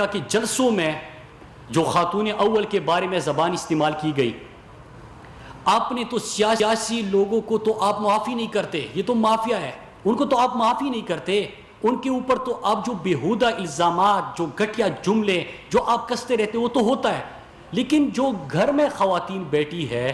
کہ جلسوں میں جو خاتون اول کے بارے میں زبان استعمال کی گئی، آپ نے تو سیاسی لوگوں کو تو آپ معافی نہیں کرتے، یہ تو مافیا ہے، ان کو تو آپ معافی نہیں کرتے، ان کے اوپر تو آپ جو بیہودہ الزامات، جو گھٹیا جملے جو آپ کستے رہتے وہ تو ہوتا ہے، لیکن جو گھر میں خواتین بیٹھی ہے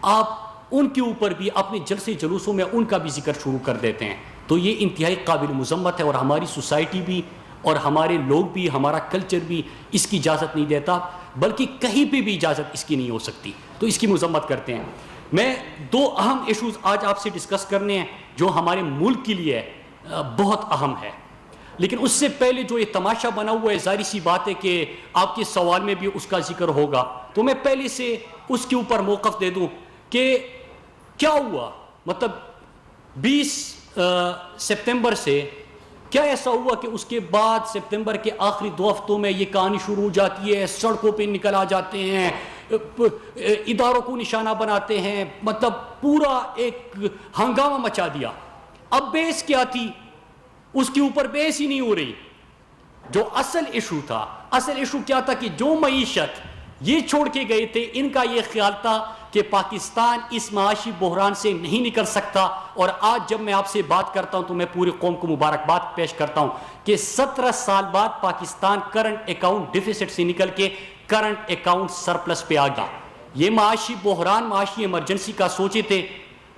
آپ ان کے اوپر بھی اپنے جلسے جلوسوں میں ان کا بھی ذکر شروع کر دیتے ہیں، تو یہ انتہائی قابل مذمت ہے، اور ہماری سوسائٹی بھی اور ہمارے لوگ بھی، ہمارا کلچر بھی اس کی اجازت نہیں دیتا، بلکہ کہیں پہ بھی اجازت اس کی نہیں ہو سکتی، تو اس کی مذمت کرتے ہیں۔ میں دو اہم ایشوز آج آپ سے ڈسکس کرنے ہیں جو ہمارے ملک کے لیے بہت اہم ہے، لیکن اس سے پہلے جو یہ تماشا بنا ہوا ہے، ظاہر سی بات ہے کہ آپ کے سوال میں بھی اس کا ذکر ہوگا، تو میں پہلے سے اس کے اوپر موقف دے دوں کہ کیا ہوا، مطلب 20 سپتمبر سے کیا ایسا ہوا کہ اس کے بعد سپتمبر کے آخری 2 ہفتوں میں یہ کہانی شروع ہو جاتی ہے، سڑکوں پہ نکل آ جاتے ہیں، اداروں کو نشانہ بناتے ہیں، مطلب پورا ایک ہنگامہ مچا دیا۔ اب بیس کیا تھی؟ اس کے اوپر بیس ہی نہیں ہو رہی۔ جو اصل ایشو تھا، اصل ایشو کیا تھا کہ جو معیشت یہ چھوڑ کے گئے تھے، ان کا یہ خیال تھا کہ پاکستان اس معاشی بحران سے نہیں نکل سکتا، اور آج جب میں آپ سے بات کرتا ہوں تو میں پوری قوم کو مبارکباد پیش کرتا ہوں کہ 17 سال بعد پاکستان کرنٹ اکاؤنٹ ڈیفیسٹ سے نکل کے کرنٹ اکاؤنٹ سرپلس پہ آ گیا۔ یہ معاشی بحران، معاشی ایمرجنسی کا سوچے تھے،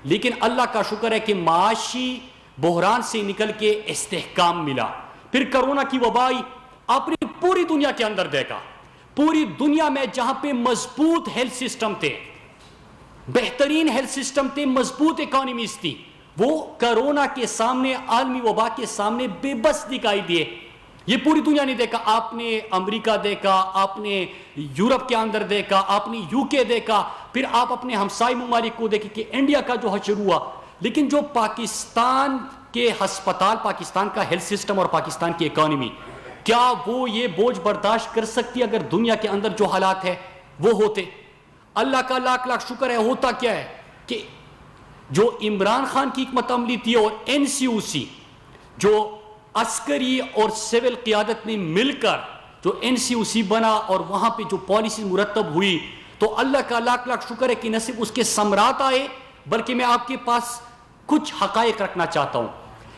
لیکن اللہ کا شکر ہے کہ معاشی بحران سے نکل کے استحکام ملا۔ پھر کرونا کی وبا آئی، آپ نے پوری دنیا کے اندر دیکھا، پوری دنیا میں جہاں پہ مضبوط ہیلتھ سسٹم تھے، بہترین ہیلتھ سسٹم تھے، مضبوط اکانومیز تھی، وہ کرونا کے سامنے، عالمی وبا کے سامنے بے بس دکھائی دیے۔ یہ پوری دنیا نے دیکھا، آپ نے امریکہ دیکھا، آپ نے یورپ کے اندر دیکھا، آپ نے یو کے دیکھا، پھر آپ اپنے ہمسائے ممالک کو دیکھیں کہ انڈیا کا جو حشر ہوا، لیکن جو پاکستان کے ہسپتال، پاکستان کا ہیلتھ سسٹم اور پاکستان کی اکانومی، کیا وہ یہ بوجھ برداشت کر سکتی اگر دنیا کے اندر جو حالات ہے وہ ہوتے؟ اللہ کا لاکھ لاکھ شکر ہے، ہوتا کیا ہے کہ جو عمران خان کی حکمت عملی تھی اور این سی او سی، جو عسکری اور سول قیادت نے مل کر جو این سی او سی بنا اور وہاں پہ جو پالیسی مرتب ہوئی، تو اللہ کا لاکھ لاکھ شکر ہے کہ نہ صرف اس کے ثمرات آئے، بلکہ میں آپ کے پاس کچھ حقائق رکھنا چاہتا ہوں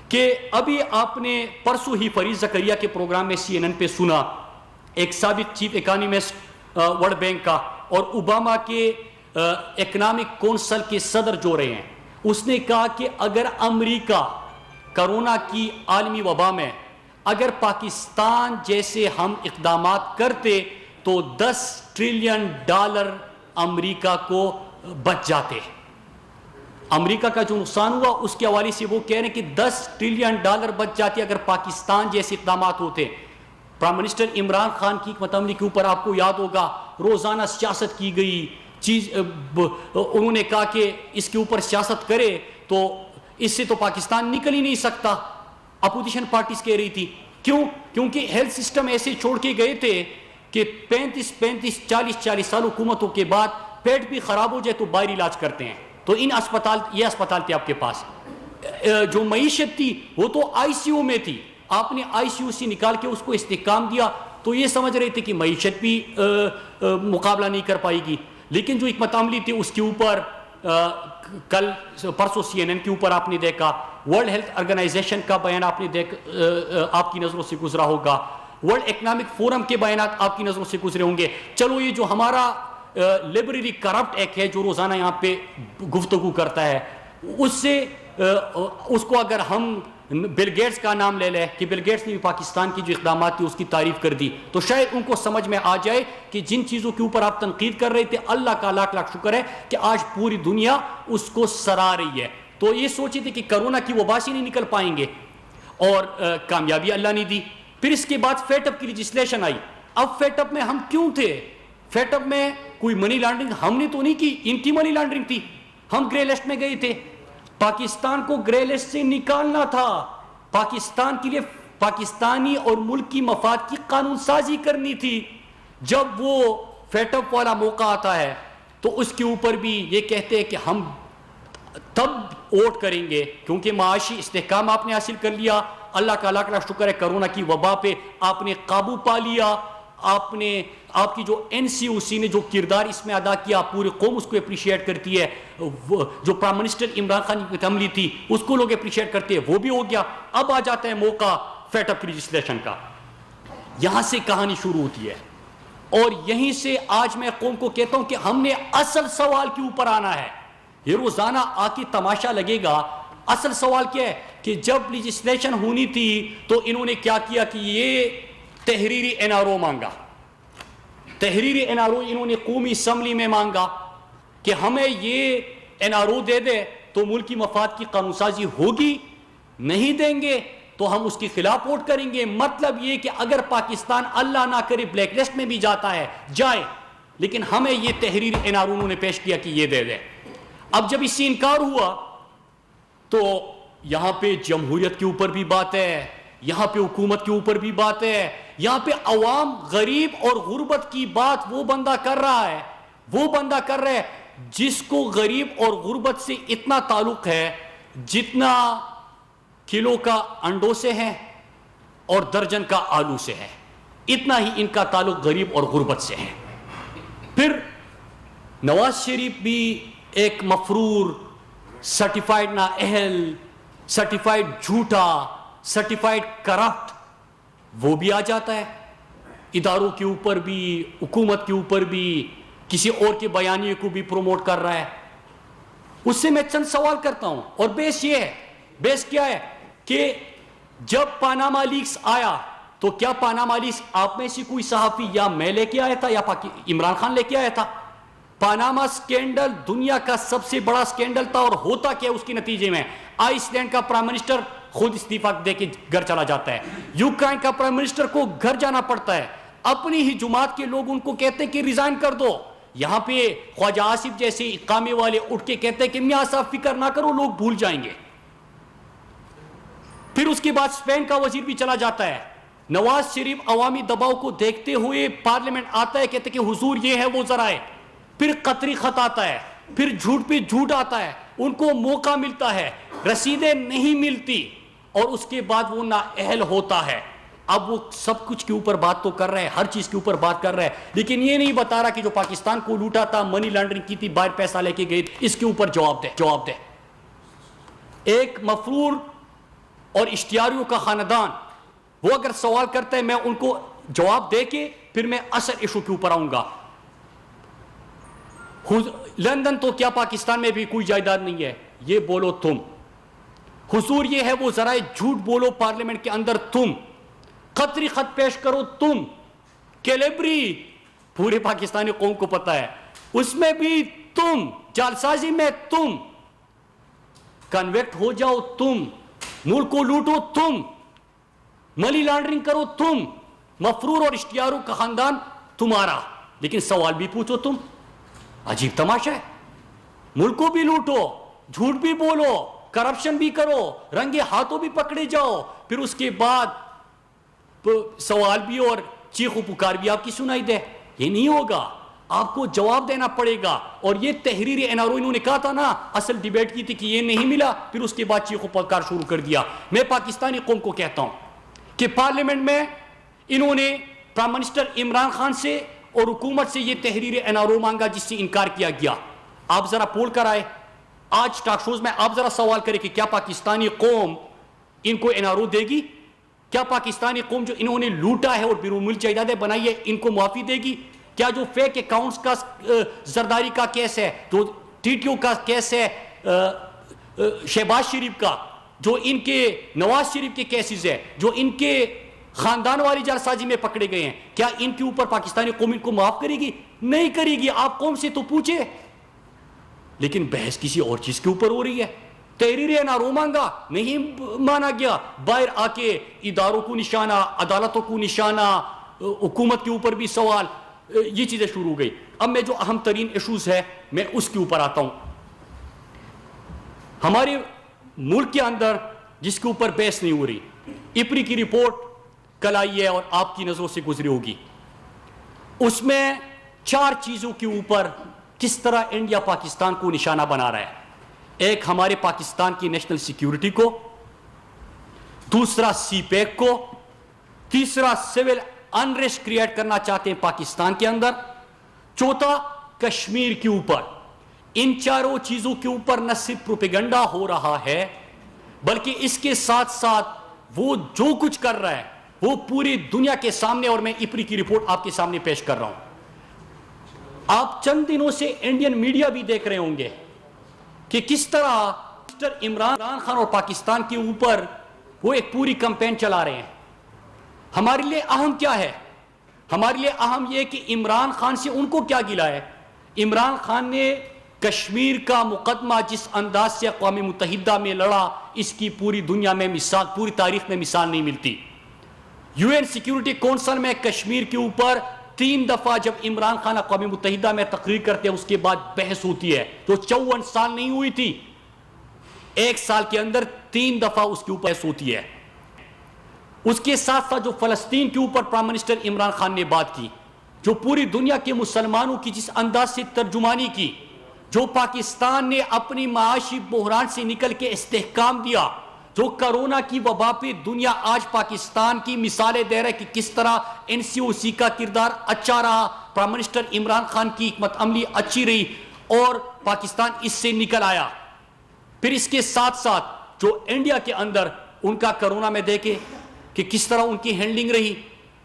کہ ابھی آپ نے پرسوں ہی فرید زکریا کے پروگرام میں CNN پہ سنا، ایک سابق چیف اکانومسٹ ورلڈ بینک کا اور اوباما کے اکنامک کونسل کے صدر جو رہے ہیں، اس نے کہا کہ اگر امریکہ کرونا کی عالمی وبا میں اگر پاکستان جیسے ہم اقدامات کرتے تو $10 ٹریلین امریکہ کو بچ جاتے۔ امریکہ کا جو نقصان ہوا اس کے حوالے سے وہ کہہ رہے ہیں کہ $10 ٹریلین بچ جاتے اگر پاکستان جیسے اقدامات ہوتے۔ پرائم منسٹر عمران خان کی حکمت عملی کے اوپر آپ کو یاد ہوگا روزانہ سیاست کی گئی، انہوں نے کہا کہ اس کے اوپر سیاست کرے تو اس سے تو پاکستان نکل ہی نہیں سکتا، اپوزیشن پارٹیز کہہ رہی تھی۔ کیوں؟ کیونکہ ہیلتھ سسٹم ایسے چھوڑ کے گئے تھے کہ 40 سال حکومتوں کے بعد پیٹ بھی خراب ہو جائے تو باہر علاج کرتے ہیں، تو یہ اسپتال تھے آپ کے پاس۔ جو معیشت تھی وہ تو آئی سی یو میں تھی، آپ نے آئی سی یو سے نکال کے اس کو استحکام دیا، تو یہ سمجھ رہے تھے کہ معیشت بھی مقابلہ نہیں کر پائے گی، لیکن جو حکمت عملی تھی اس کے اوپر کل پرسوں CNN کے اوپر آپ نے دیکھا، ورلڈ ہیلتھ آرگنائزیشن کا بیان آپ نے آپ کی نظروں سے گزرا ہوگا، ورلڈ اکنامک فورم کے بیانات آپ کی نظروں سے گزرے ہوں گے۔ چلو یہ جو ہمارا لیبرری کرپٹ ایکٹ ہے جو روزانہ یہاں پہ گفتگو کرتا ہے، اس کو اگر ہم بل گیٹس کا نام لے لیں کہ بل گیٹس نے بھی پاکستان کی جو اقدامات تھی اس کی تعریف کر دی، تو شاید ان کو سمجھ میں آ جائے کہ جن چیزوں کے اوپر آپ تنقید کر رہے تھے، اللہ کا لاکھ لاکھ شکر ہے کہ آج پوری دنیا اس کو سراہ رہی ہے۔ تو یہ سوچے تھے کہ کرونا کی وبا سے نہیں نکل پائیں گے، اور کامیابی اللہ نے دی۔ پھر اس کے بعد فیٹ اپ کی لیجسلیشن آئی۔ اب فیٹ اپ میں ہم کیوں تھے؟ فیٹ اپ میں کوئی منی لانڈرنگ ہم نے تو نہیں کی، ان کی منی لانڈرنگ تھی، ہم گرے لسٹ میں گئے تھے۔ پاکستان کو گرے لسٹ سے نکالنا تھا، پاکستان کے لیے پاکستانی اور ملکی مفاد کی قانون سازی کرنی تھی۔ جب وہ فیٹ اپ والا موقع آتا ہے تو اس کے اوپر بھی یہ کہتے ہیں کہ ہم تب ووٹ کریں گے کیونکہ معاشی استحکام آپ نے حاصل کر لیا، اللہ کا لاکھ لاکھ شکر ہے کرونا کی وبا پہ آپ نے قابو پا لیا، آپ کی جو NCOC نے جو کردار اس میں ادا کیا پوری قوم اس کو اپریشیٹ کرتی ہے، جو پرائم منسٹر عمران خان کی عملی تھی اس کو لوگ اپریشیٹ کرتے ہیں، وہ بھی ہو گیا۔ اب آ جاتا ہے موقع فیٹ اپ لیجسلیشن کا، یہاں سے کہانی شروع ہوتی ہے، اور یہیں سے آج میں قوم کو کہتا ہوں کہ ہم نے اصل سوال کے اوپر آنا ہے۔ یہ روزانہ آ کے تماشا لگے گا، اصل سوال کیا ہے کہ جب لیجسلیشن ہونی تھی تو انہوں نے کیا کیا کہ یہ تحریری NRO مانگا، تحریری NRO انہوں نے قومی اسمبلی میں مانگا کہ ہمیں یہ NRO دے دے تو ملکی مفاد کی قانون سازی ہوگی، نہیں دیں گے تو ہم اس کی خلاف ووٹ کریں گے۔ مطلب یہ کہ اگر پاکستان اللہ نہ کرے بلیک لسٹ میں بھی جاتا ہے جائے، لیکن ہمیں یہ تحریری NRO انہوں نے پیش کیا کہ یہ دے دے۔ اب جب اس سے انکار ہوا تو یہاں پہ جمہوریت کے اوپر بھی بات ہے، یہاں پہ حکومت کے اوپر بھی بات ہے، یہاں پہ عوام غریب اور غربت کی بات وہ بندہ کر رہا ہے جس کو غریب اور غربت سے اتنا تعلق ہے جتنا کلو کا انڈوں سے ہے اور درجن کا آلو سے ہے، اتنا ہی ان کا تعلق غریب اور غربت سے ہے۔ پھر نواز شریف بھی ایک مفرور، سرٹیفائیڈ نااہل، سرٹیفائیڈ جھوٹا، سرٹیفائیڈ کرپٹ، وہ بھی آ جاتا ہے، اداروں کے اوپر بھی، حکومت کے اوپر بھی، کسی اور کے بیانیے کو بھی پروموٹ کر رہا ہے۔ اس سے میں چند سوال کرتا ہوں، اور بیس یہ ہے، بیس کیا ہے کہ جب پاناما لیکس آیا تو کیا پاناما لیکس آپ میں سے کوئی صحافی یا میں لے کے آیا تھا یا عمران خان لے کے آیا تھا؟ پاناما سکینڈل دنیا کا سب سے بڑا سکینڈل تھا، اور ہوتا کیا اس کے نتیجے میں آئس لینڈ کا پرائم منسٹر خود استعفیٰ دے کے گھر چلا جاتا ہے، یوکرائن کا پرائم منسٹر کو گھر جانا پڑتا ہے، اپنی ہی جماعت کے لوگ ان کو کہتے ہیں کہ ریزائن کر دو، یہاں پہ خواجہ آصف جیسے اقامے والے اٹھ کے کہتے ہیں کہ میاں صاحب فکر نہ کرو لوگ بھول جائیں گے۔ پھر اس کے بعد اسپین کا وزیر بھی چلا جاتا ہے، نواز شریف عوامی دباؤ کو دیکھتے ہوئے پارلیمنٹ آتا ہے، کہتے کہ حضور یہ ہے وہ ذرائع، پھر قطری خط آتا ہے، پھر جھوٹ پہ جھوٹ آتا ہے، ان کو موقع ملتا ہے، رسیدیں نہیں ملتی، اور اس کے بعد وہ نااہل ہوتا ہے۔ اب وہ سب کچھ کے اوپر بات تو کر رہا ہے، ہر چیز کے اوپر بات کر رہا ہے، لیکن یہ نہیں بتا رہا کہ جو پاکستان کو لوٹا تھا، منی لانڈرنگ کی تھی، باہر پیسہ لے کے گئے، اس کے اوپر جواب دے۔ ایک مفرور اور اشتہاریوں کا خاندان، وہ اگر سوال کرتا ہے میں ان کو جواب دے کے پھر میں اصل ایشو کے اوپر آؤں گا۔ لندن تو کیا پاکستان میں بھی کوئی جائیداد نہیں ہے، یہ بولو تم، حضور یہ ہے وہ ذرائع، جھوٹ بولو پارلیمنٹ کے اندر تم، قطری خط پیش کرو تم، کیلیبری پورے پاکستانی قوم کو پتا ہے اس میں بھی تم، جعلسازی میں تم، کنویکٹ ہو جاؤ تم، ملک کو لوٹو تم، منی لانڈرنگ کرو تم، مفرور اور اشتہاروں کا خاندان تمہارا، لیکن سوال بھی پوچھو تم۔ عجیب تماشا ہے، ملک کو بھی لوٹو، جھوٹ بھی بولو، کرپشن بھی کرو، رنگے ہاتھوں بھی پکڑے جاؤ، پھر اس کے بعد سوال بھی اور چیخ و پکار بھی آپ کی سنائی دے۔ یہ نہیں ہوگا، آپ کو جواب دینا پڑے گا۔ اور یہ تحریری NRO انہوں نے کہا تھا نا، اصل ڈیبیٹ کی تھی کہ یہ نہیں ملا، پھر اس کے بعد چیخ و پکار شروع کر دیا۔ میں پاکستانی قوم کو کہتا ہوں کہ پارلیمنٹ میں انہوں نے پرائم منسٹر عمران خان سے اور حکومت سے یہ تحریری NRO مانگا جس سے انکار کیا گیا۔ آپ ذرا پول کر آئے، آج ٹاک شوز میں آپ ذرا سوال کریں کہ کیا پاکستانی قوم ان کو NRO دے گی؟ کیا پاکستانی قوم جو انہوں نے لوٹا ہے اور بیرون ملک جائیدادیں بنائی ہے ان کو معافی دے گی؟ کیا جو فیک اکاؤنٹس کا زرداری کا کیس ہے، جو TTO کا کیس ہے، شہباز شریف کا، جو ان کے نواز شریف کے کیسز ہے، جو ان کے خاندان والی جعلسازی میں پکڑے گئے ہیں، کیا ان کے اوپر پاکستانی قوم ان کو معاف کرے گی؟ نہیں کرے گی۔ آپ قوم سے تو پوچھے، لیکن بحث کسی اور چیز کے اوپر ہو رہی ہے۔ تحریری NRO مانگا، نہیں مانا گیا، باہر آ کے اداروں کو نشانہ، عدالتوں کو نشانہ، حکومت کے اوپر بھی سوال، یہ چیزیں شروع ہو گئی۔ اب میں جو اہم ترین ایشوز ہے میں اس کے اوپر آتا ہوں۔ ہمارے ملک کے اندر جس کے اوپر بحث نہیں ہو رہی، ایپری کی رپورٹ کل آئی ہے اور آپ کی نظروں سے گزری ہوگی، اس میں 4 چیزوں کے اوپر کس طرح انڈیا پاکستان کو نشانہ بنا رہا ہے۔ ایک، ہمارے پاکستان کی نیشنل سیکیورٹی کو، دوسرا سی پیک کو, تیسرا سول انریسٹ کریٹ کرنا چاہتے ہیں پاکستان کے اندر, چوتھا کشمیر کے اوپر. ان چاروں چیزوں کے اوپر نہ صرف پروپیگنڈا ہو رہا ہے بلکہ اس کے ساتھ ساتھ وہ جو کچھ کر رہا ہے وہ پوری دنیا کے سامنے, اور میں ایپری کی رپورٹ آپ کے سامنے پیش کر رہا ہوں. آپ چند دنوں سے انڈین میڈیا بھی دیکھ رہے ہوں گے کہ کس طرح مسٹر عمران خان اور پاکستان کے اوپر وہ ایک پوری کمپین چلا رہے ہیں. ہمارے لیے اہم کیا ہے؟ ہمارے لیے اہم یہ کہ عمران خان سے ان کو کیا گلا ہے. عمران خان نے کشمیر کا مقدمہ جس انداز سے اقوام متحدہ میں لڑا, اس کی پوری دنیا میں مثال, پوری تاریخ میں مثال نہیں ملتی. یو این سیکیورٹی کونسل میں کشمیر کے اوپر 3 دفعہ جب عمران خان اقوام متحدہ میں تقریر کرتے ہیں اس کے بعد بحث ہوتی ہے, جو 54 سال نہیں ہوئی تھی, 1 سال کے اندر 3 دفعہ اس کے اوپر بحث ہوتی ہے. اس کے ساتھ ساتھ جو فلسطین کے اوپر پرائم منسٹر عمران خان نے بات کی, جو پوری دنیا کے مسلمانوں کی جس انداز سے ترجمانی کی, جو پاکستان نے اپنی معاشی بحران سے نکل کے استحکام دیا, جو کرونا کی وبا پہ دنیا آج پاکستان کی مثالیں دے رہا ہے کہ کس طرح این سی او سی کا کردار اچھا رہا, پرائم منسٹر عمران خان کی حکمت عملی اچھی رہی اور پاکستان اس سے نکل آیا. پھر اس کے ساتھ ساتھ جو انڈیا کے اندر ان کا کرونا میں دیکھے کہ کس طرح ان کی ہینڈلنگ رہی,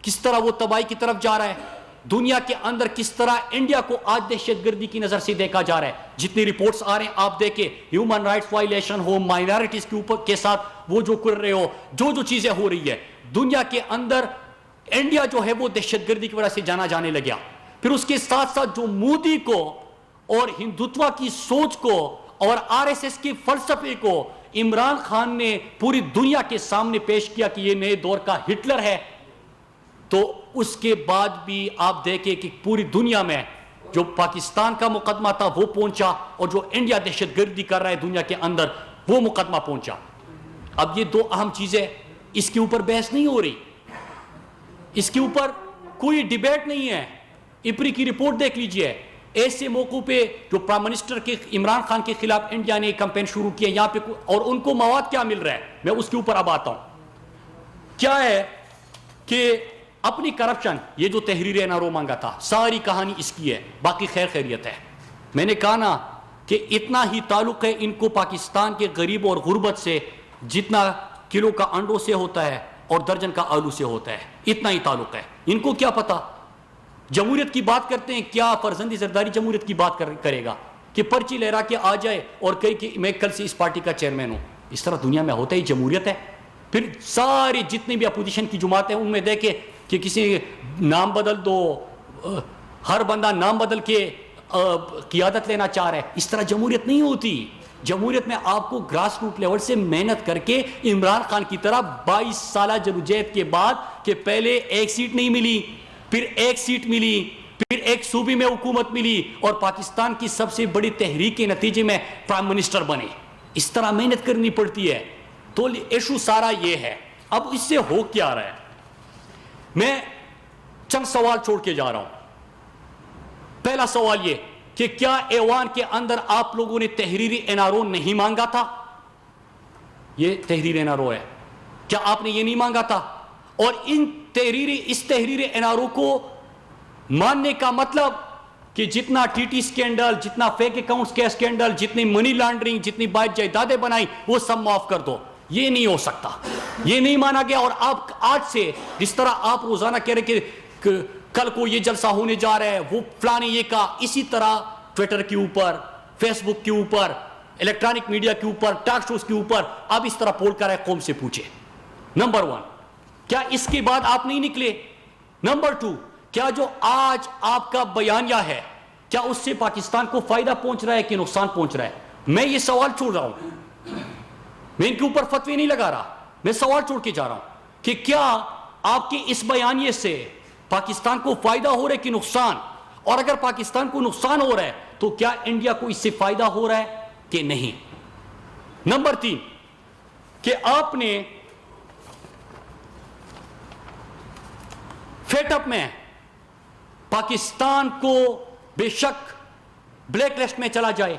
کس طرح وہ تباہی کی طرف جا رہا ہے, دنیا کے اندر کس طرح انڈیا کو آج دہشت گردی کی نظر سے دیکھا جا رہا ہے. جتنی رپورٹس آ رہے ہیں آپ دیکھیں, ہیومن رائٹس وائلیشن ہو, مائنارٹیز کے اوپر کے ساتھ وہ جو کر رہے ہو, جو چیزیں ہو رہی ہے دنیا کے اندر, انڈیا جو ہے وہ دہشت گردی کی وجہ سے جانا جانے لگیا. پھر اس کے ساتھ ساتھ جو مودی کو اور ہندوتوا کی سوچ کو اور آر ایس ایس کے فلسفے کو عمران خان نے پوری دنیا کے سامنے پیش کیا کہ یہ نئے دور کا ہٹلر ہے, تو اس کے بعد بھی آپ دیکھیں کہ پوری دنیا میں جو پاکستان کا مقدمہ تھا وہ پہنچا, اور جو انڈیا دہشت گردی کر رہا ہے دنیا کے اندر وہ مقدمہ پہنچا. اب یہ 2 اہم چیزیں, اس کے اوپر بحث نہیں ہو رہی, اس کے اوپر کوئی ڈیبیٹ نہیں ہے. ایپری کی رپورٹ دیکھ لیجئے, ایسے موقع پہ جو پرائم منسٹر کے عمران خان کے خلاف انڈیا نے کمپین شروع کیا یہاں پہ, اور ان کو مواد کیا مل رہا ہے, میں اس کے اوپر اب آتا ہوں. کیا ہے کہ اپنی کرپشن, یہ جو تحریر این آر او مانگا تھا, ساری کہانی اس کی ہے, باقی خیر خیریت ہے. میں نے کہا نا کہ اتنا ہی تعلق ہے ان کو پاکستان کے غریب اور غربت سے جتنا کلو کا انڈوں سے ہوتا ہے اور درجن کا آلو سے ہوتا ہے, اتنا ہی تعلق ہے. ان کو کیا پتا, جمہوریت کی بات کرتے ہیں, کیا فرزندی زرداری جمہوریت کی بات کرے گا کہ پرچی لہرا کے آ جائے اور کہے کہ میں کل سے اس پارٹی کا چیئرمین ہوں. اس طرح دنیا میں ہوتا ہی جمہوریت ہے. پھر ساری جتنی بھی اپوزیشن کی جماعتیں ان میں دیکھے کہ کسی نام بدل دو, ہر بندہ نام بدل کے قیادت لینا چاہ رہا ہے. اس طرح جمہوریت نہیں ہوتی. جمہوریت میں آپ کو گراس روٹ لیول سے محنت کر کے عمران خان کی طرح 22 سالہ جدوجہد کے بعد کہ پہلے 1 سیٹ نہیں ملی, پھر 1 سیٹ ملی, پھر 1 صوبے میں حکومت ملی, اور پاکستان کی سب سے بڑی تحریک کے نتیجے میں پرائم منسٹر بنے. اس طرح محنت کرنی پڑتی ہے. تو ایشو سارا یہ ہے. اب اس سے ہو کیا رہا ہے, میں چند سوال چھوڑ کے جا رہا ہوں. پہلا سوال یہ کہ کیا ایوان کے اندر آپ لوگوں نے تحریری این آر او نہیں مانگا تھا؟ یہ تحریر این آر او ہے, کیا آپ نے یہ نہیں مانگا تھا؟ اور اس تحریری این آر او کو ماننے کا مطلب کہ جتنا ٹی ٹی سکینڈل, جتنا فیک اکاؤنٹس کے سکینڈل, جتنی منی لانڈرنگ, جتنی باہر جائیدادیں بنائی وہ سب معاف کر دو. یہ نہیں ہو سکتا, یہ نہیں مانا گیا. اور آپ آج سے جس طرح آپ روزانہ کہہ رہے کہ کل کو یہ جلسہ ہونے جا رہا ہے, وہ فلانے یہ کہا, اسی طرح ٹویٹر کے اوپر, فیس بک کے اوپر, الیکٹرانک میڈیا کے اوپر, ٹاک شوز کے اوپر آپ اس طرح پول کر رہے, قوم سے پوچھے. نمبر 1, کیا اس کے بعد آپ نہیں نکلے؟ نمبر 2, کیا جو آج آپ کا بیانیہ ہے کیا اس سے پاکستان کو فائدہ پہنچ رہا ہے کہ نقصان پہنچ رہا ہے؟ میں یہ سوال چھوڑ رہا ہوں, میں ان کے اوپر فتوی نہیں لگا رہا, میں سوال چھوڑ کے جا رہا ہوں کہ کیا آپ کے اس بیانیے سے پاکستان کو فائدہ ہو رہا ہے کہ نقصان؟ اور اگر پاکستان کو نقصان ہو رہا ہے تو کیا انڈیا کو اس سے فائدہ ہو رہا ہے کہ نہیں؟ نمبر 3, کہ آپ نے فیٹ اپ میں پاکستان کو بے شک بلیک لسٹ میں چلا جائے,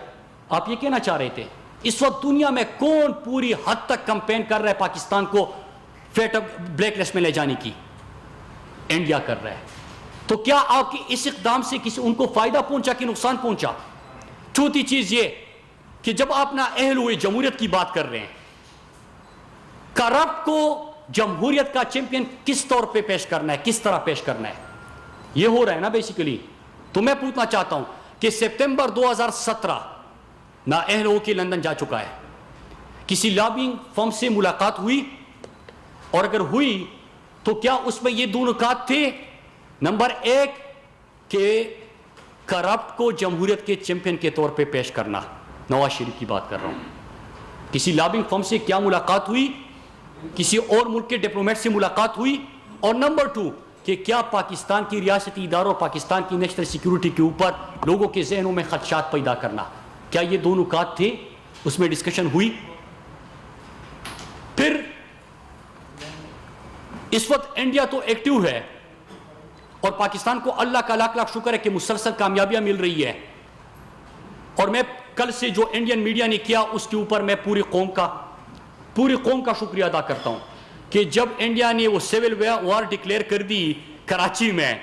آپ یہ کہنا چاہ رہے تھے. اس وقت دنیا میں کون پوری حد تک کمپین کر رہا ہے پاکستان کو فیٹ بلیک لسٹ میں لے جانے کی انڈیا کر رہا ہے. تو کیا آپ کے اس اقدام سے کسی ان کو فائدہ پہنچا کہ نقصان پہنچا؟ چوتھی چیز یہ کہ جب آپ نا اہل ہوئے جمہوریت کی بات کر رہے ہیں, کرپٹ کو جمہوریت کا چیمپئن کس طور پہ پیش کرنا ہے, کس طرح پیش کرنا ہے, یہ ہو رہا ہے نا بیسیکلی. تو میں پوچھنا چاہتا ہوں کہ سپتمبر 2017 نا اہل ہو کے لندن جا چکا ہے, کسی لابنگ فرم سے ملاقات ہوئی؟ اور اگر ہوئی تو کیا اس میں یہ دو نکات تھے؟ نمبر ایک کہ کرپٹ کو جمہوریت کے چیمپئن کے طور پہ پیش کرنا, نواز شریف کی بات کر رہا ہوں, کسی لابنگ فرم سے کیا ملاقات ہوئی, کسی اور ملک کے ڈپلومیٹ سے ملاقات ہوئی؟ اور نمبر ٹو کہ کیا پاکستان کی ریاستی اداروں اور پاکستان کی نیشنل سیکیورٹی کے اوپر لوگوں کے ذہنوں میں خدشات پیدا کرنا, کیا یہ دو نکات تھے؟ اس میں ڈسکشن ہوئی؟ پھر اس وقت انڈیا تو ایکٹیو ہے اور پاکستان کو اللہ کا لاکھ لاکھ شکر ہے کہ مسلسل کامیابیاں مل رہی ہے, اور میں کل سے جو انڈین میڈیا نے کیا اس کے اوپر میں پوری قوم کا شکریہ ادا کرتا ہوں کہ جب انڈیا نے وہ سیول وار ڈکلیئر کر دی کراچی میں,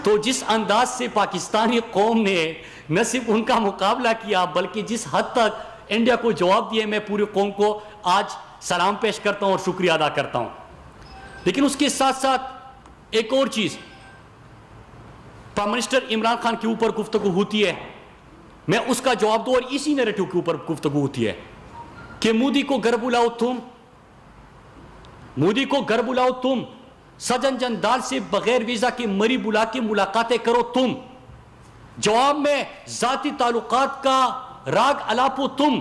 تو جس انداز سے پاکستانی قوم نے نہ صرف ان کا مقابلہ کیا بلکہ جس حد تک انڈیا کو جواب دیا, میں پوری قوم کو آج سلام پیش کرتا ہوں اور شکریہ ادا کرتا ہوں. لیکن اس کے ساتھ ساتھ ایک اور چیز, پرائم منسٹر عمران خان کے اوپر گفتگو ہوتی ہے, میں اس کا جواب دوں, اور اسی نیریٹو کے اوپر گفتگو ہوتی ہے کہ مودی کو گھر بلاؤ تم, سجن جندال سے بغیر ویزا کے مری بلا کے ملاقاتیں کرو تم, جواب میں ذاتی تعلقات کا راگ الاپو تم,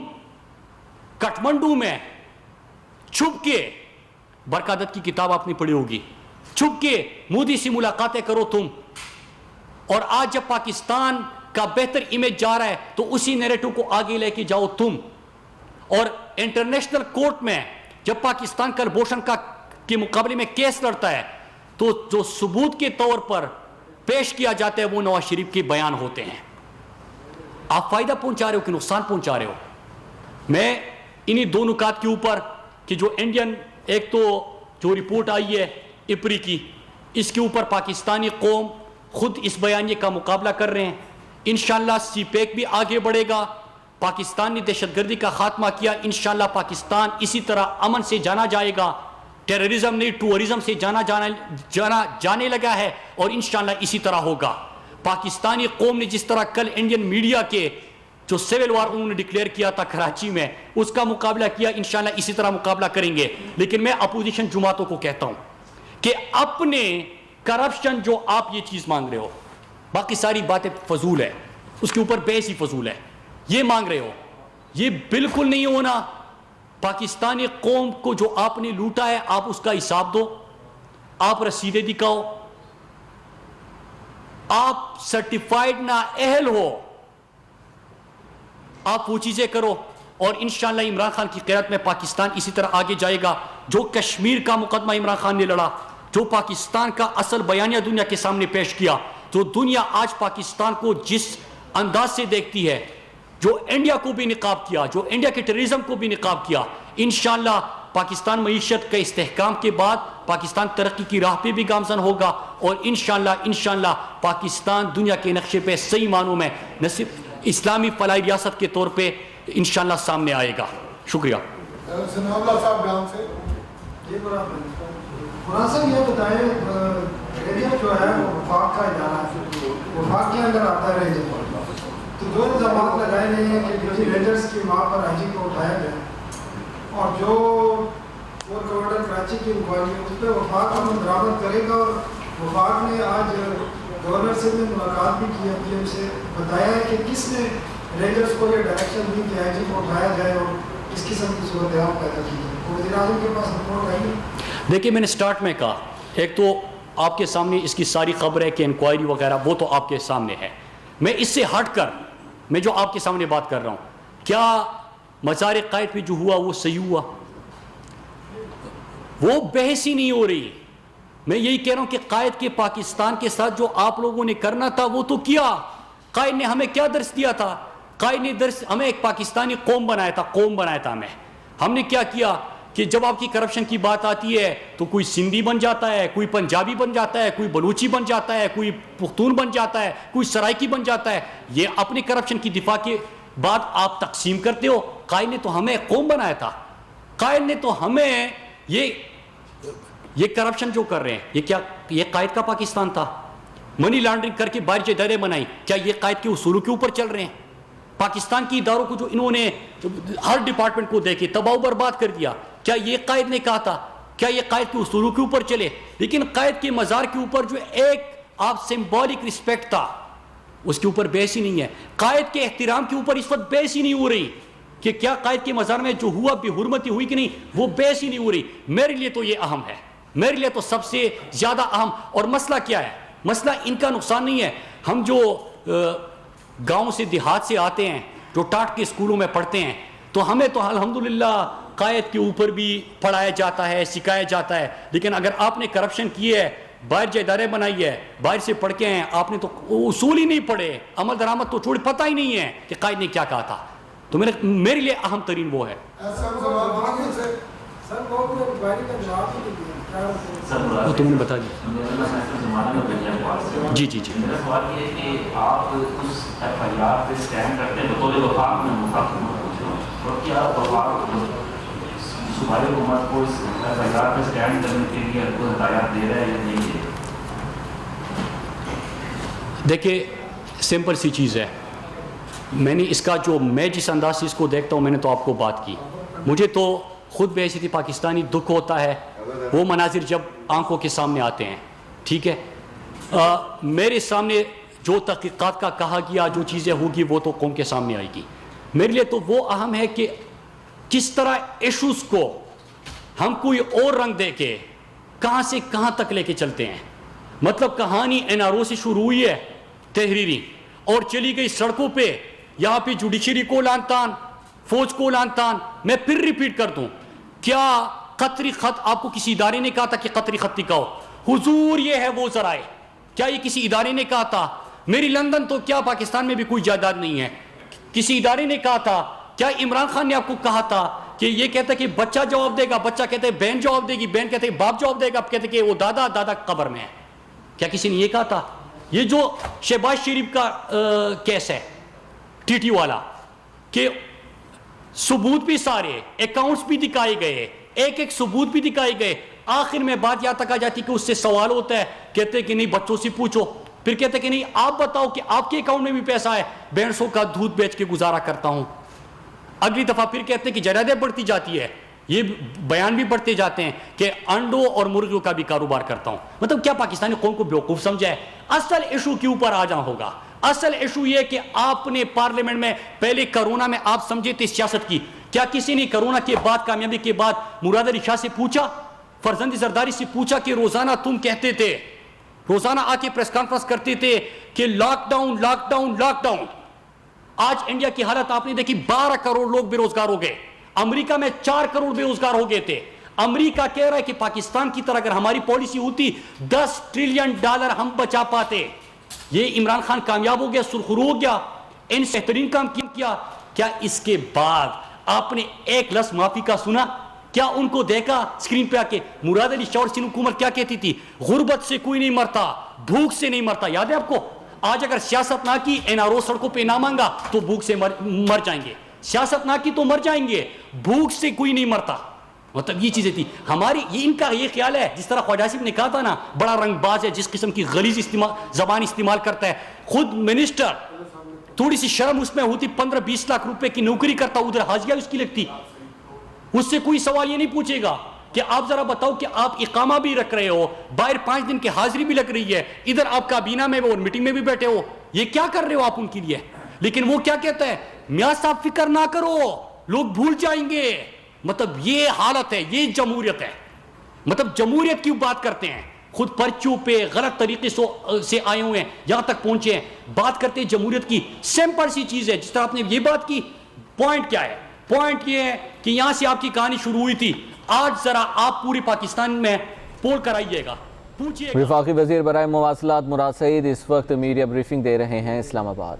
کٹھمنڈو میں چھپ کے, برکادت کی کتاب آپ نے پڑھی ہوگی, چھپ کے مودی سے ملاقاتیں کرو تم. اور آج جب پاکستان کا بہتر امیج جا رہا ہے تو اسی نیریٹو کو آگے لے کے جاؤ تم. اور انٹرنیشنل کورٹ میں جب پاکستان کلبھوشن کے مقابلے میں کیس لڑتا ہے تو جو ثبوت کے طور پر پیش کیا جاتا ہے وہ نواز شریف کے بیان ہوتے ہیں. آپ فائدہ پہنچا رہے ہو کہ نقصان پہنچا رہے ہو؟ میں انہی دو نکات کے اوپر کہ جو انڈین, ایک تو جو رپورٹ آئی ہے اپری کی, اس کے اوپر پاکستانی قوم خود اس بیانیے کا مقابلہ کر رہے ہیں. انشاءاللہ سی پیک بھی آگے بڑھے گا, پاکستان نے دہشت گردی کا خاتمہ کیا, انشاءاللہ پاکستان اسی طرح امن سے جانا جائے گا, ٹیررزم نہیں ٹورزم سے جانے لگا ہے, اور انشاءاللہ اسی طرح ہوگا. پاکستانی قوم نے جس طرح کل انڈین میڈیا کے جو سیول وار انہوں نے ڈکلیئر کیا تھا کراچی میں, اس کا مقابلہ کیا, انشاءاللہ اسی طرح مقابلہ کریں گے. لیکن میں اپوزیشن جماعتوں کو کہتا ہوں کہ اپنے کرپشن جو آپ یہ چیز مانگ رہے ہو, باقی ساری باتیں فضول ہے, اس کے اوپر بحث ہی فضول ہے, یہ مانگ رہے ہو یہ بالکل نہیں ہونا. پاکستانی قوم کو جو آپ نے لوٹا ہے آپ اس کا حساب دو, آپ رسیدیں دکھاؤ, آپ سرٹیفائیڈ نا اہل ہو, آپ وہ چیزیں کرو, اور انشاءاللہ عمران خان کی قیادت میں پاکستان اسی طرح آگے جائے گا. جو کشمیر کا مقدمہ عمران خان نے لڑا, جو پاکستان کا اصل بیانیہ دنیا کے سامنے پیش کیا, جو دنیا آج پاکستان کو جس انداز سے دیکھتی ہے, جو انڈیا کو بھی نقاب کیا, جو انڈیا کے ٹیررزم کو بھی نقاب کیا, انشاءاللہ پاکستان معیشت کے استحکام کے بعد پاکستان ترقی کی راہ پہ بھی گامزن ہوگا, اور انشاءاللہ پاکستان دنیا کے نقشے پہ صحیح معنوں میں نہ صرف اسلامی فلاحی ریاست کے طور پہ انشاءاللہ سامنے آئے گا. شکریہ. صاحب یہ بتائیں, ایریا جو ہے وہ وفاق کا ادارہ ہے, وفاق کے اندر آتا ہے ریجر, تو دو الزامات لگائے گئے ہیں کہ ڈیوٹی ریجرس کی وہاں پر آئی جی کو اٹھایا گیا, اور جو وہ گورنر کراچی کی انکوائری اس پہ وفاق عمل درآمد کرے گا. اور وفاق نے آج گورنر سے بھی ملاقات بھی کی ہے, پی ایم سے بتایا ہے کہ کس نے ریجرس کو یہ ڈائریکشن دی کہ آئی جی کو اٹھایا جائے اور اس قسم کی صورتحال پیدا کی جائے. وزیر اعظم کے پاس رپورٹ آئی ہے. دیکھیے میں نے سٹارٹ میں کہا, ایک تو آپ کے سامنے اس کی ساری خبر ہے کہ انکوائری وغیرہ وہ تو آپ کے سامنے ہے. میں اس سے ہٹ کر میں جو آپ کے سامنے بات کر رہا ہوں, کیا مزار قائد پہ جو ہوا وہ صحیح ہوا؟ وہ بحث ہی نہیں ہو رہی. میں یہی کہہ رہا ہوں کہ قائد کے پاکستان کے ساتھ جو آپ لوگوں نے کرنا تھا وہ تو کیا. قائد نے ہمیں کیا درس دیا تھا؟ قائد نے درس ہمیں ایک پاکستانی قوم بنایا تھا ہمیں. ہم نے کیا کیا کہ جب آپ کی کرپشن کی بات آتی ہے تو کوئی سندھی بن جاتا ہے, کوئی پنجابی بن جاتا ہے, کوئی بلوچی بن جاتا ہے, کوئی پختون بن جاتا ہے, کوئی سرائکی بن جاتا ہے. یہ اپنے کرپشن کی دفاع کے بعد آپ تقسیم کرتے ہو. قائد نے تو ہمیں قوم بنایا تھا, قائد نے تو ہمیں یہ کرپشن جو کر رہے ہیں یہ کیا یہ قائد کا پاکستان تھا؟ منی لانڈرنگ کر کے باہر ادارے بنائی, کیا یہ قائد کے اصولوں کے اوپر چل رہے ہیں؟ پاکستان کی اداروں کو جو انہوں نے ہر ڈپارٹمنٹ کو دے کے تباہ و برباد کر دیا, کیا یہ قائد نے کہا تھا؟ کیا یہ قائد کے اصولوں کے اوپر چلے؟ لیکن قائد کے مزار کے اوپر جو ایک آپ سمبولک رسپیکٹ تھا اس کے اوپر بحث ہی نہیں ہے. قائد کے احترام کے اوپر اس وقت بحث ہی نہیں ہو رہی کہ کیا قائد کے مزار میں جو ہوا بے حرمتی ہوئی کہ نہیں, وہ بحث ہی نہیں ہو رہی. میرے لیے تو یہ اہم ہے, میرے لیے تو سب سے زیادہ اہم. اور مسئلہ کیا ہے؟ مسئلہ ان کا نقصان نہیں ہے. ہم جو گاؤں سے دیہات سے آتے ہیں, جو ٹاٹ کے اسکولوں میں پڑھتے ہیں, تو ہمیں تو الحمدللہ قائد کے اوپر بھی پڑھایا جاتا ہے, سکھایا جاتا ہے. لیکن اگر آپ نے کرپشن کی ہے, باہر جو ادارے بنائی ہے, باہر سے پڑھ کے ہیں, آپ نے تو اصول ہی نہیں پڑھے, عمل درآمد تو چھوڑ, پتہ ہی نہیں ہے کہ قائد نے کیا کہا تھا. تو میرے لیے اہم ترین وہ ہے. وہ تم نے بتا دیا. جی جی جی. میرا سوال یہ ہے کہ آپ اس ایف آئی آر پہ اسٹینڈ کرتے ہیں بطور وفاق میں مخاطب پوچھ رہا ہوں, اور کیا وفاق صوبائی حکومت کو اس ایف آئی آر پہ اسٹینڈ کرنے کے لیے کوئی ہدایات دے رہا ہے یا نہیں ہے؟ دیکھیے سمپل سی چیز ہے, میں نے اس کا جو میں جس انداز سے اس کو دیکھتا ہوں, میں نے تو آپ کو بات کی, مجھے تو خود بحیثیت پاکستانی دکھ ہوتا ہے وہ مناظر جب آنکھوں کے سامنے آتے ہیں. ٹھیک ہے, میرے سامنے جو تحقیقات کا کہا گیا, جو چیزیں ہوگی وہ تو قوم کے سامنے آئے گی. میرے لیے تو وہ اہم ہے کہ کس طرح ایشوز کو ہم کوئی اور رنگ دے کے کہاں سے کہاں تک لے کے چلتے ہیں. مطلب کہانی این آر او سے شروع ہوئی ہے تحریری, اور چلی گئی سڑکوں پہ, یہاں پہ جوڈیشری کو لان تان, فوج کو لان تان. میں پھر ریپیٹ کر دوں, کیا قطری خط آپ کو کسی ادارے نے کہا تھا کہ قطری خط دکھاؤ؟ حضور یہ ہے وہ ذرائع, کیا یہ کسی ادارے نے کہا تھا؟ میری لندن تو کیا پاکستان میں بھی کوئی جائیداد نہیں ہے, کسی ادارے نے کہا تھا؟ کیا عمران خان نے آپ کو کہا تھا کہ یہ کہتا ہے کہ بچہ جواب دے گا, بچہ کہتے ہیں بہن جواب دے گی, بہن کہتے ہیں باپ جواب دے گا, کہتے کہ وہ دادا دادا قبر میں ہے؟ کیا کسی نے یہ کہا تھا؟ یہ جو شہباز شریف کا کیس ہے ٹی ٹی والا, کہ ثبوت بھی سارے, اکاؤنٹس بھی دکھائے گئے, ایک ایک ثبوت بھی دکھائے گئے, آخر میں بات یہاں تک آ جاتی کہ اس سے سوال ہوتا ہے, کہتے کہ نہیں بچوں سے پوچھو, پھر کہتے کہ نہیں آپ بتاؤ کہ آپ کے اکاؤنٹ میں بھی پیسہ ہے, 150 کا دودھ بیچ کے گزارا کرتا ہوں. اگلی دفعہ پھر کہتے کہ جائیدادیں بڑھتی جاتی ہے, یہ بیان بھی بڑھتے جاتے ہیں کہ انڈوں اور مرغیوں کا بھی کاروبار کرتا ہوں. مطلب کیا پاکستانی قوم کو بیوقوف سمجھا ہے؟ اصل ایشو کے اوپر آ جانا ہوگا. اصل ایشو یہ کہ آپ نے پارلیمنٹ میں پہلے کرونا میں آپ سمجھے تھے سیاست کی, کیا کسی نے کرونا کے بعد, کامیابی کے بعد مراد علی شاہ سے پوچھا, فرزند زرداری سے پوچھا کہ روزانہ تم کہتے تھے, روزانہ آ کے پریس کانفرنس کرتے تھے کہ lockdown lockdown lockdown. آج انڈیا کی حالت آپ نے دیکھی, 12 کروڑ لوگ بے روزگار ہو گئے, امریکہ میں 4 کروڑ بے روزگار ہو گئے تھے. امریکہ کہہ رہا ہے کہ پاکستان کی طرح اگر ہماری پالیسی ہوتی $10 ٹریلین ہم بچا پاتے. یہ عمران خان کامیاب ہو گیا, سرخرو ہو گیا, ان سے بہترین کام کیا. کیا اس کے بعد آپ نے ایک لفظ معافی کا سنا؟ کیا ان کو دیکھا اسکرین پہ آ کے؟ مراد علی شاہ اور سندھ حکومت کیا کہتی تھی؟ غربت سے کوئی نہیں مرتا, بھوک سے نہیں مرتا. یاد ہے آپ کو؟ آج اگر سیاست نہ کی, این آر او سڑکوں پہ نہ مانگا تو بھوک سے مر جائیں گے. سیاست نہ کی تو مر جائیں گے, بھوک سے کوئی نہیں مرتا. مطلب یہ چیزیں تھی ہماری. یہ ان کا یہ خیال ہے, جس طرح خواجہ آصف نے کہا تھا نا, بڑا رنگ باز ہے, جس قسم کی غلیظ زبان استعمال کرتا ہے. خود منسٹر تھوڑی سی شرم اس میں ہوتی, 15-20 لاکھ روپے کی نوکری کرتا, ادھر حاجیہ اس کی لگتی. اس سے کوئی سوال یہ نہیں پوچھے گا کہ آپ ذرا بتاؤ کہ آپ اقامہ بھی رکھ رہے ہو, باہر 5 دن کی حاضری بھی لگ رہی ہے, ادھر آپ کابینہ میں اور میٹنگ میں بھی بیٹھے ہو, یہ کیا کر رہے ہو آپ ان کے لیے؟ لیکن وہ کیا کہتا ہے, میاں صاحب فکر نہ کرو, لوگ بھول جائیں گے. مطلب یہ حالت ہے, یہ جمہوریت ہے. مطلب جمہوریت کی بات کرتے ہیں, خود پرچوں پہ غلط طریقے سے آئے ہوئے ہیں, یہاں تک پہنچے ہیں, بات کرتے ہیں جمہوریت کی. سمپل سی چیز ہے, جس طرح آپ نے یہ بات کی. پوائنٹ کیا ہے؟ پوائنٹ یہ ہے کہ یہاں سے آپ کی کہانی شروع ہوئی تھی. آج ذرا آپ پوری پاکستان میں پول کرائیے گا, پوچھئے گا. وفاقی وزیر برائے مواصلات مراد سعید اس وقت میڈیا بریفنگ دے رہے ہیں اسلام آباد.